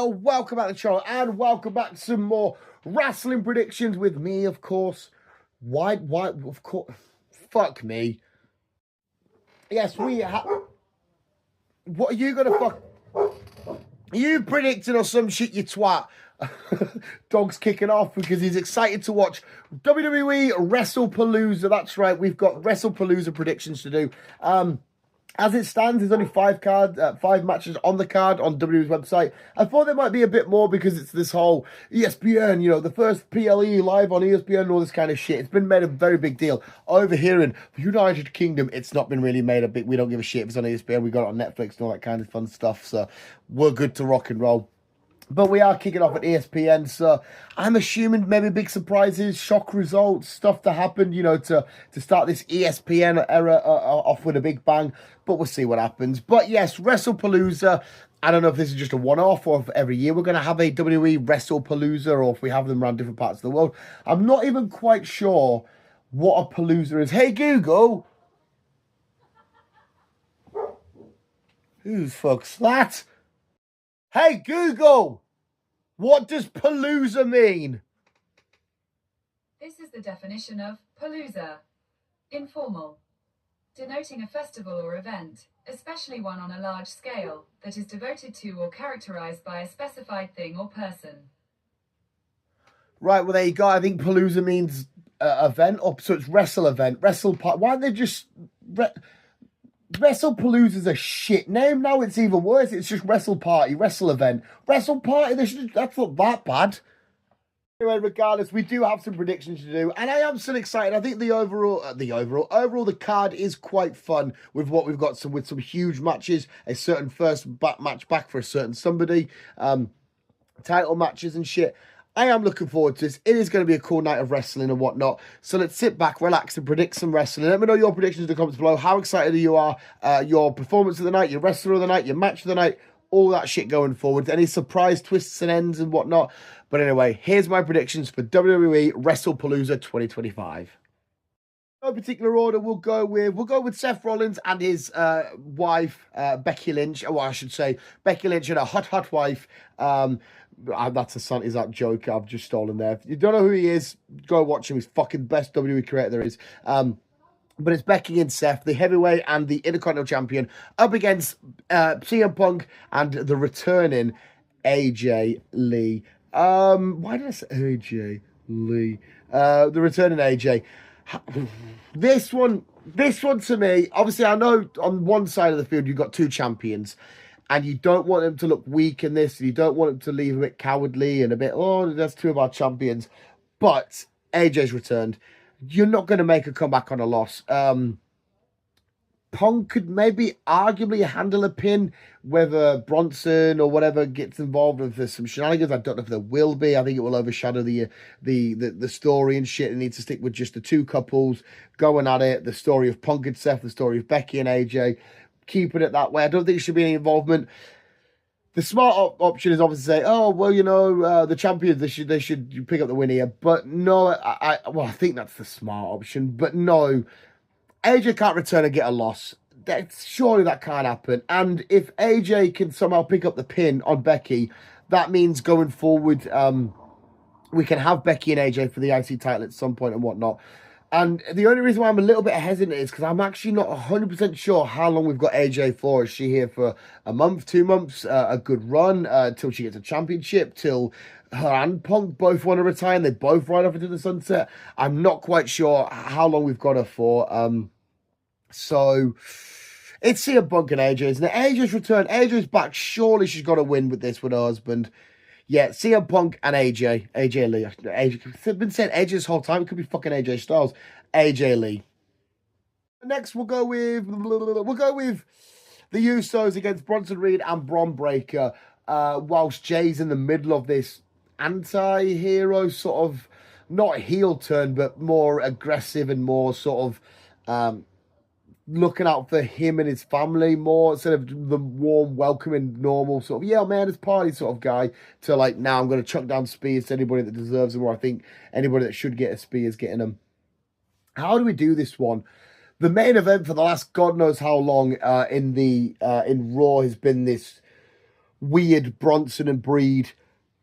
Hello, welcome back to the channel and welcome back to some more wrestling predictions with me, of course. Of course, fuck me. Yes, we have. What are you gonna fuck? You predicted or some shit, you twat. Dog's kicking off because he's excited to watch WWE Wrestlepalooza. That's right, we've got Wrestlepalooza predictions to do. As it stands, there's only five matches on the card on WWE's website. I thought there might be a bit more because it's this whole ESPN, you know, the first PLE live on ESPN and all this kind of shit. It's been made a very big deal. Over here in the United Kingdom, it's not been really made a big, we don't give a shit if it's on ESPN. We got it on Netflix and all that kind of fun stuff. So we're good to rock and roll. But we are kicking off at ESPN, so I'm assuming maybe big surprises, shock results, stuff to happen, you know, to start this ESPN era off with a big bang. But we'll see what happens. But yes, Wrestlepalooza. I don't know if this is just a one-off or if every year we're going to have a WWE Wrestlepalooza or if we have them around different parts of the world. I'm not even quite sure what a palooza is. Hey, Google. Who the fuck's that? Hey, Google, what does palooza mean? This is the definition of palooza. Informal. Denoting a festival or event, especially one on a large scale, that is devoted to or characterized by a specified thing or person. Right, well, there you go. I think palooza means event, or so it's wrestle event, wrestle part. Why don't they just... Wrestlepalooza's a shit name. Now it's even worse. It's just wrestle party, wrestle event. Wrestle party, that's not that bad. Anyway, regardless, we do have some predictions to do, and I am still excited. I think the card is quite fun with what we've got. With some huge matches, a certain first match back for a certain somebody, title matches and shit. I am looking forward to this. It is going to be a cool night of wrestling and whatnot. So let's sit back, relax, and predict some wrestling. Let me know your predictions in the comments below. How excited you are, your performance of the night, your wrestler of the night, your match of the night, all that shit going forward. Any surprise twists and ends and whatnot. But anyway, here's my predictions for WWE Wrestlepalooza 2025. No particular order, we'll go with Seth Rollins and his wife, Becky Lynch. Oh, I should say Becky Lynch and her hot wife. That's a son. Is that joke I've just stolen there? If you don't know who he is, go watch him. He's fucking best WWE creator there is. But it's Becky and Seth, the heavyweight and the Intercontinental Champion, up against CM Punk and the returning AJ Lee. Why did I say AJ Lee? The returning AJ. This one to me, obviously I know on one side of the field you've got two champions. And you don't want them to look weak in this. You don't want them to leave a bit cowardly and a bit, oh, that's two of our champions. But AJ's returned. You're not going to make a comeback on a loss. Punk could maybe arguably handle a pin, whether Bronson or whatever gets involved. If there's some shenanigans, I don't know if there will be. I think it will overshadow the story and shit. It needs to stick with just the two couples going at it. The story of Punk and Seth, the story of Becky and AJ. Keeping it that way. I don't think there should be any involvement. The smart option is obviously say, oh, well, you know, the champions, they should pick up the win here. But no, I think that's the smart option. But no, AJ can't return and get a loss. Surely that can't happen. And if AJ can somehow pick up the pin on Becky, that means going forward, we can have Becky and AJ for the IC title at some point and whatnot. And the only reason why I'm a little bit hesitant is because I'm actually not 100% sure how long we've got AJ for. Is she here for a month, 2 months, a good run, till she gets a championship, till her and Punk both want to retire and they both ride off into the sunset? I'm not quite sure how long we've got her for. So it's CM Punk and AJ, isn't it? AJ's returned. AJ's back. Surely she's got to win with this with her husband. Yeah, CM Punk and AJ Lee. It's been said AJ this whole time. It could be fucking AJ Styles. AJ Lee. Next, we'll go with the Usos against Bronson Reed and Bron Breakker. Whilst Jay's in the middle of this anti-hero sort of, not heel turn, but more aggressive and more sort of looking out for him and his family more, instead of the warm, welcoming, normal sort of, yeah, man, it's party sort of guy, to like, now I'm going to chuck down spears to anybody that deserves them, or I think anybody that should get a spear is getting them. How do we do this one? The main event for the last God knows how long in Raw has been this weird Bronson and Breed.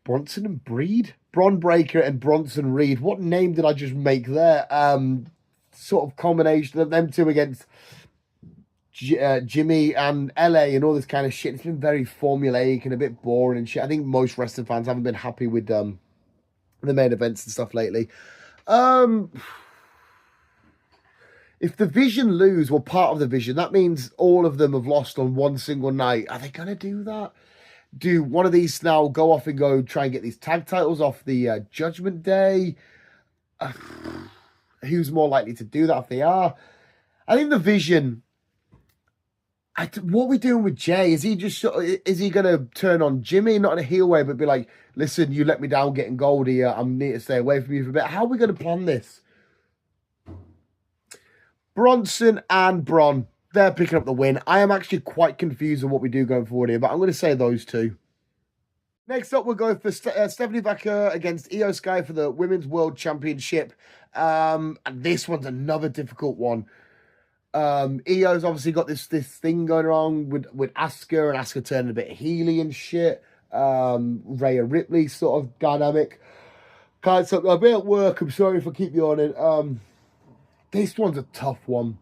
Bronson and Breed? Bron Breakker and Bronson Reed. What name did I just make there? Sort of combination of them two against Jimmy and LA and all this kind of shit. It's been very formulaic and a bit boring and shit. I think most wrestling fans haven't been happy with the main events and stuff lately. If the Vision lose, well, part of the Vision, that means all of them have lost on one single night. Are they going to do that? Do one of these now go off and go try and get these tag titles off the Judgment Day? Who's more likely to do that if they are? I think the Vision... what are we doing with Jay? Is he going to turn on Jimmy, not in a heel way, but be like, listen, you let me down getting gold here. I need to stay away from you for a bit. How are we going to plan this? Bronson and Bron, they're picking up the win. I am actually quite confused on what we do going forward here, but I'm going to say those two. Next up, we'll go for Stephanie Vaquer against Io Sky for the Women's World Championship. And this one's another difficult one. Io's obviously got this thing going on with Asuka, and Asuka turning a bit heely and shit. Rhea Ripley sort of dynamic. Guys, I'll be at work. I'm sorry if I keep yawning. This one's a tough one.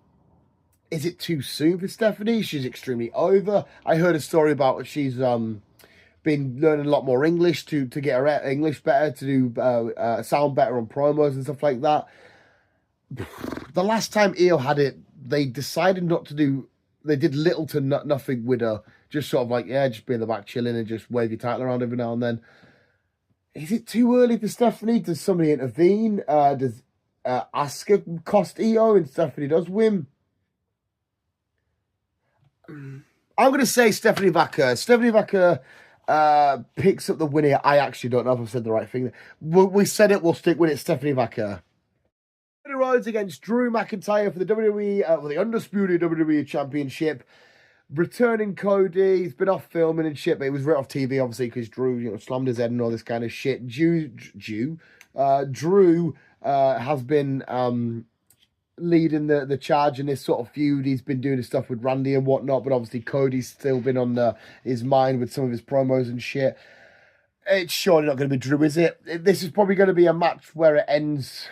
Is it too soon for Stephanie? She's extremely over. I heard a story about she's been learning a lot more English to get her English better, to do sound better on promos and stuff like that. The last time Io had it, they decided not to do... They did little to nothing with her. Just sort of like, yeah, just be in the back chilling and just wave your title around every now and then. Is it too early for Stephanie? Does somebody intervene? Does Asuka cost Io and Stephanie does win? I'm going to say Stephanie Vaquer. Stephanie Vaquer picks up the win here. I actually don't know if I've said the right thing. We said it, we'll stick with it. Stephanie Vaquer. Cody Rhodes against Drew McIntyre for the WWE, the undisputed WWE Championship. Returning Cody, he's been off filming and shit, but he was right off TV obviously because Drew, slammed his head and all this kind of shit. Drew has been leading the charge in this sort of feud. He's been doing his stuff with Randy and whatnot, but obviously Cody's still been on his mind with some of his promos and shit. It's surely not going to be Drew, is it? This is probably going to be a match where it ends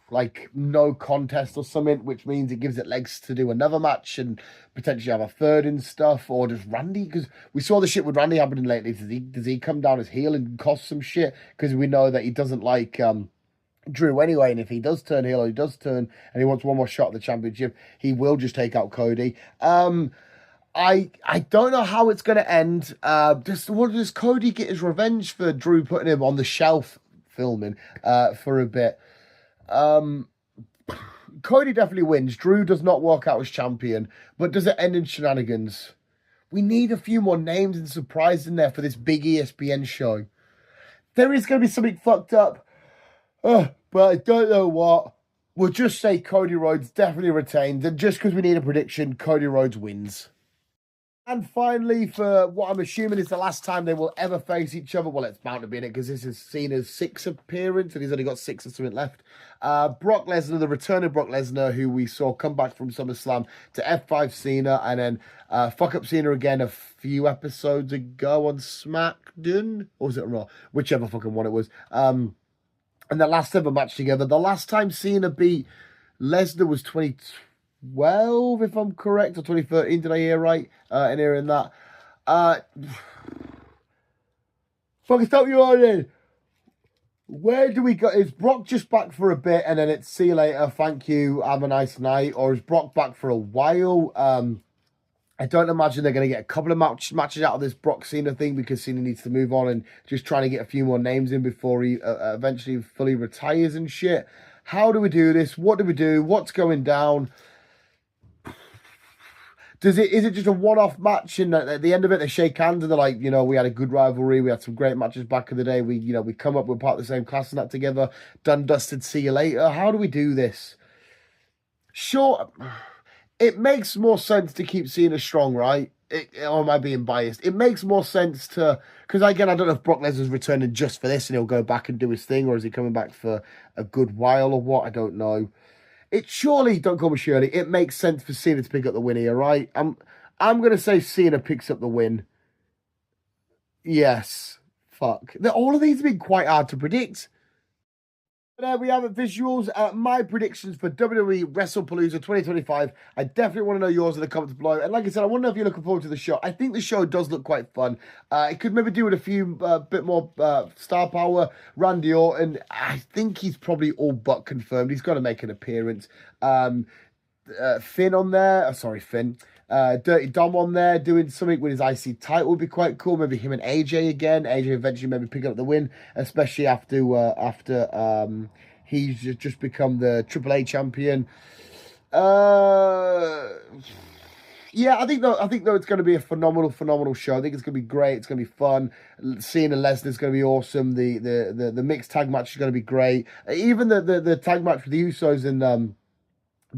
like no contest or something, which means it gives it legs to do another match and potentially have a third and stuff. Or does Randy, because we saw the shit with Randy happening lately, does he come down as heel and cost some shit? Because we know that he doesn't like Drew anyway, and if he does turn heel or he does turn and he wants one more shot at the championship, he will just take out Cody. I don't know how it's going to end. Does Cody get his revenge for Drew putting him on the shelf filming for a bit? Cody definitely wins. Drew does not walk out as champion, but does it end in shenanigans? We need a few more names and surprises in there for this big ESPN show. There is going to be something fucked up, but I don't know what. We'll just say Cody Rhodes definitely retains, and just because we need a prediction, Cody Rhodes wins. And finally, for what I'm assuming is the last time they will ever face each other. Well, it's bound to be in it because this is Cena's 6th appearance and he's only got 6 or something left. Brock Lesnar, the returning Brock Lesnar, who we saw come back from SummerSlam to F5 Cena and then fuck up Cena again a few episodes ago on SmackDown. Or was it Raw? Whichever fucking one it was. And the last ever match together. The last time Cena beat Lesnar was 2012, if I'm correct, or 2013, did I hear right in hearing that? Fucking stop you on in. Where do we go? Is Brock just back for a bit and then it's see you later, thank you, have a nice night? Or is Brock back for a while? I don't imagine they're going to get a couple of matches out of this Brock Cena thing because Cena needs to move on and just trying to get a few more names in before he eventually fully retires and shit. How do we do this? What do we do? What's going down? Is it just a one-off match and at the end of it they shake hands and they're like, we had a good rivalry, we had some great matches back in the day, we come up with part of the same class and that together, done, dusted, see you later? How do we do this? Sure, it makes more sense to keep Cena strong, right? Or am I being biased? It makes more sense to, because again, I don't know if Brock Lesnar's returning just for this and he'll go back and do his thing, or is he coming back for a good while or what? I don't know. It surely, don't call me Shirley, it makes sense for Cena to pick up the win here, right? I'm going to say Cena picks up the win. Yes. Fuck. All of these have been quite hard to predict. There we have it, visuals. My predictions for WWE Wrestlepalooza 2025. I definitely want to know yours in the comments below. And like I said, I want to know if you're looking forward to the show. I think the show does look quite fun. It could maybe do with a few bit more star power. Randy Orton, I think he's probably all but confirmed. He's got to make an appearance. Finn on there. Sorry, Finn. Dirty Dom on there doing something with his IC title would be quite cool. Maybe him and AJ again. AJ eventually maybe picking up the win, especially after he's just become the AAA champion. Yeah, I think though it's going to be a phenomenal show. I think it's going to be great. It's going to be fun. Cena Lesnar is going to be awesome. The mixed tag match is going to be great. Even the tag match with the Usos and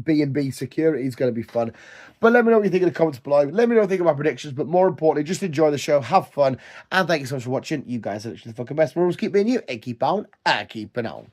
B&B Security is going to be fun. But let me know what you think in the comments below. Let me know what you think of my predictions. But more importantly, just enjoy the show, have fun, and thank you so much for watching. You guys are literally the fucking best. Rules keep being you, and keep on, keeping on.